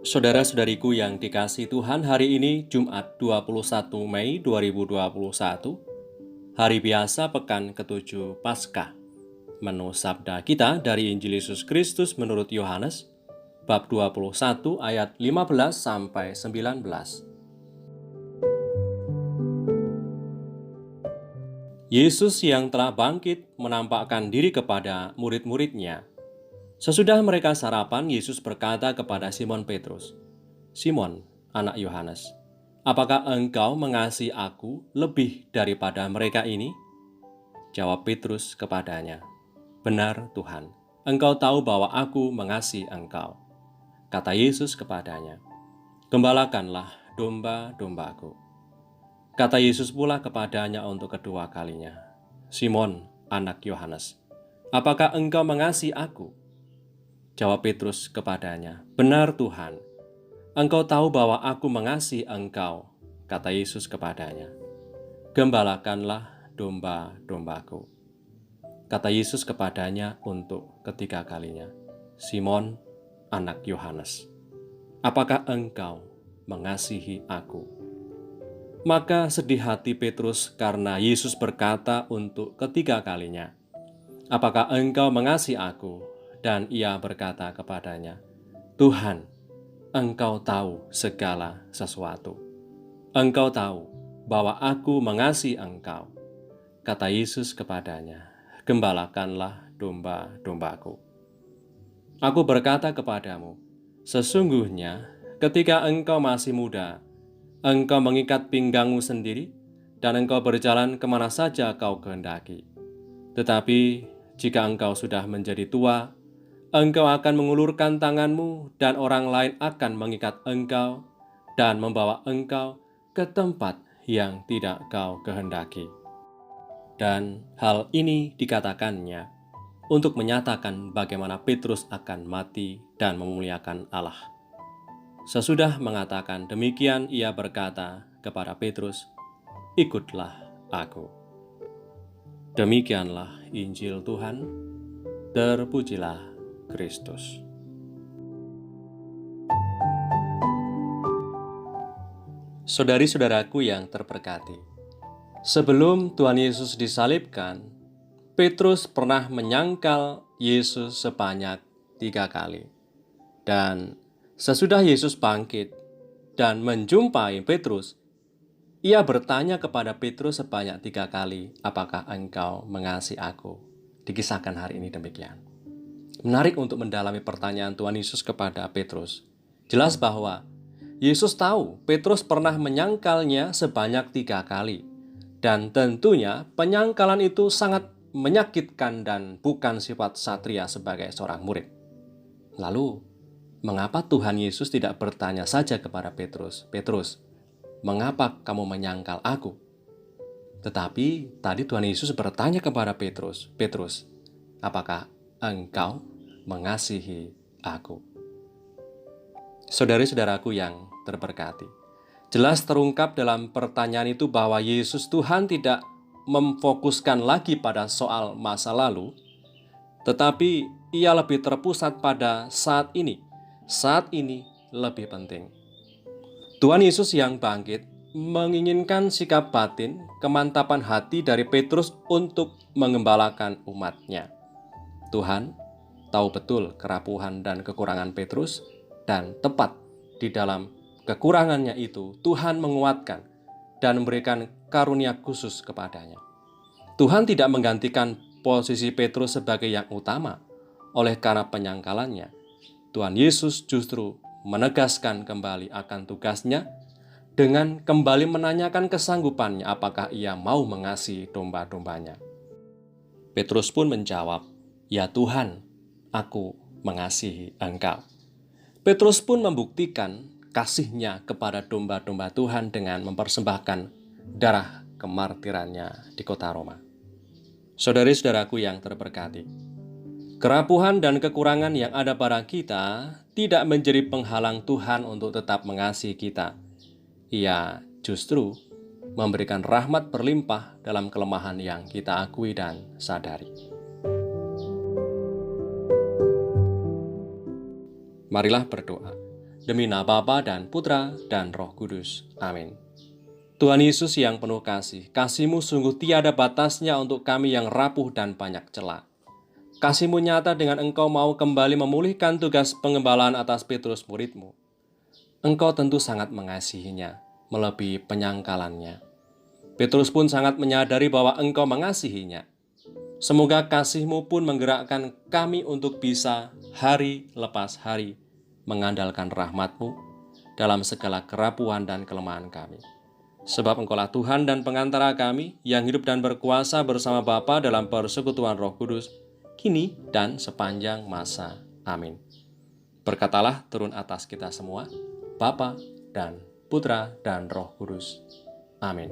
Saudara-saudariku yang dikasihi Tuhan, hari ini Jumat 21 Mei 2021, hari biasa pekan ke-7 Paskah. Menu sabda kita dari Injil Yesus Kristus menurut Yohanes, bab 21 ayat 15 sampai 19. Yesus yang telah bangkit menampakkan diri kepada murid-muridnya. Sesudah mereka sarapan, Yesus berkata kepada Simon Petrus, "Simon, anak Yohanes, apakah engkau mengasihi aku lebih daripada mereka ini?" Jawab Petrus kepadanya, "Benar Tuhan, engkau tahu bahwa aku mengasihi engkau." Kata Yesus kepadanya, "Gembalakanlah domba-dombaku." Kata Yesus pula kepadanya untuk kedua kalinya, "Simon, anak Yohanes, apakah engkau mengasihi aku?" Jawab Petrus kepadanya, "Benar Tuhan, engkau tahu bahwa aku mengasihi engkau." Kata Yesus kepadanya, "Gembalakanlah domba-dombaku." Kata Yesus kepadanya untuk ketiga kalinya, "Simon, anak Yohanes, apakah engkau mengasihi aku?" Maka sedih hati Petrus karena Yesus berkata untuk ketiga kalinya, "Apakah engkau mengasihi aku?" Dan ia berkata kepadanya, "Tuhan, engkau tahu segala sesuatu. Engkau tahu bahwa aku mengasihi engkau." Kata Yesus kepadanya, "Gembalakanlah domba-dombaku. Aku berkata kepadamu, sesungguhnya ketika engkau masih muda, engkau mengikat pinggangmu sendiri, dan engkau berjalan kemana saja kau kehendaki. Tetapi jika engkau sudah menjadi tua, engkau akan mengulurkan tanganmu dan orang lain akan mengikat engkau dan membawa engkau ke tempat yang tidak kau kehendaki." Dan hal ini dikatakannya untuk menyatakan bagaimana Petrus akan mati dan memuliakan Allah. Sesudah mengatakan demikian, ia berkata kepada Petrus, "Ikutlah aku." Demikianlah Injil Tuhan. Terpujilah Kristus. Saudari-saudaraku yang terberkati, sebelum Tuhan Yesus disalibkan, Petrus pernah menyangkal Yesus sebanyak 3 kali. Dan sesudah Yesus bangkit dan menjumpai Petrus, ia bertanya kepada Petrus sebanyak 3 kali, "Apakah engkau mengasihi aku?" Dikisahkan hari ini demikian. Menarik untuk mendalami pertanyaan Tuhan Yesus kepada Petrus. Jelas bahwa Yesus tahu Petrus pernah menyangkalnya sebanyak 3 kali. Dan tentunya penyangkalan itu sangat menyakitkan dan bukan sifat satria sebagai seorang murid. Lalu, mengapa Tuhan Yesus tidak bertanya saja kepada Petrus, "Petrus, mengapa kamu menyangkal aku?" Tetapi tadi Tuhan Yesus bertanya kepada Petrus, "Petrus, apakah engkau mengasihi aku?" Saudari-saudaraku yang terberkati, jelas terungkap dalam pertanyaan itu bahwa Yesus Tuhan tidak memfokuskan lagi pada soal masa lalu, tetapi ia lebih terpusat pada saat ini. Saat ini lebih penting. Tuhan Yesus yang bangkit menginginkan sikap batin, kemantapan hati dari Petrus untuk mengembalakan umatnya. Tuhan tahu betul kerapuhan dan kekurangan Petrus, dan tepat di dalam kekurangannya itu Tuhan menguatkan dan memberikan karunia khusus kepadanya. Tuhan tidak menggantikan posisi Petrus sebagai yang utama oleh karena penyangkalannya. Tuhan Yesus justru menegaskan kembali akan tugasnya dengan kembali menanyakan kesanggupannya apakah ia mau mengasihi domba-dombanya. Petrus pun menjawab, "Ya Tuhan, aku mengasihi engkau." Petrus pun membuktikan kasihnya kepada domba-domba Tuhan dengan mempersembahkan darah kemartirannya di kota Roma. Saudari-saudaraku yang terberkati, kerapuhan dan kekurangan yang ada pada kita tidak menjadi penghalang Tuhan untuk tetap mengasihi kita. Ia justru memberikan rahmat berlimpah dalam kelemahan yang kita akui dan sadari. Marilah berdoa. Demi nama Bapa dan Putra dan Roh Kudus. Amin. Tuhan Yesus yang penuh kasih, kasih-Mu sungguh tiada batasnya untuk kami yang rapuh dan banyak celah. Kasih-Mu nyata dengan Engkau mau kembali memulihkan tugas pengembalaan atas Petrus murid-Mu. Engkau tentu sangat mengasihinya, melebihi penyangkalannya. Petrus pun sangat menyadari bahwa Engkau mengasihinya. Semoga kasih-Mu pun menggerakkan kami untuk bisa hari lepas hari mengandalkan rahmat-Mu dalam segala kerapuhan dan kelemahan kami. Sebab Engkaulah Tuhan dan pengantara kami yang hidup dan berkuasa bersama Bapa dalam persekutuan Roh Kudus, kini dan sepanjang masa. Amin. Berkatalah turun atas kita semua, Bapa dan Putra dan Roh Kudus. Amin.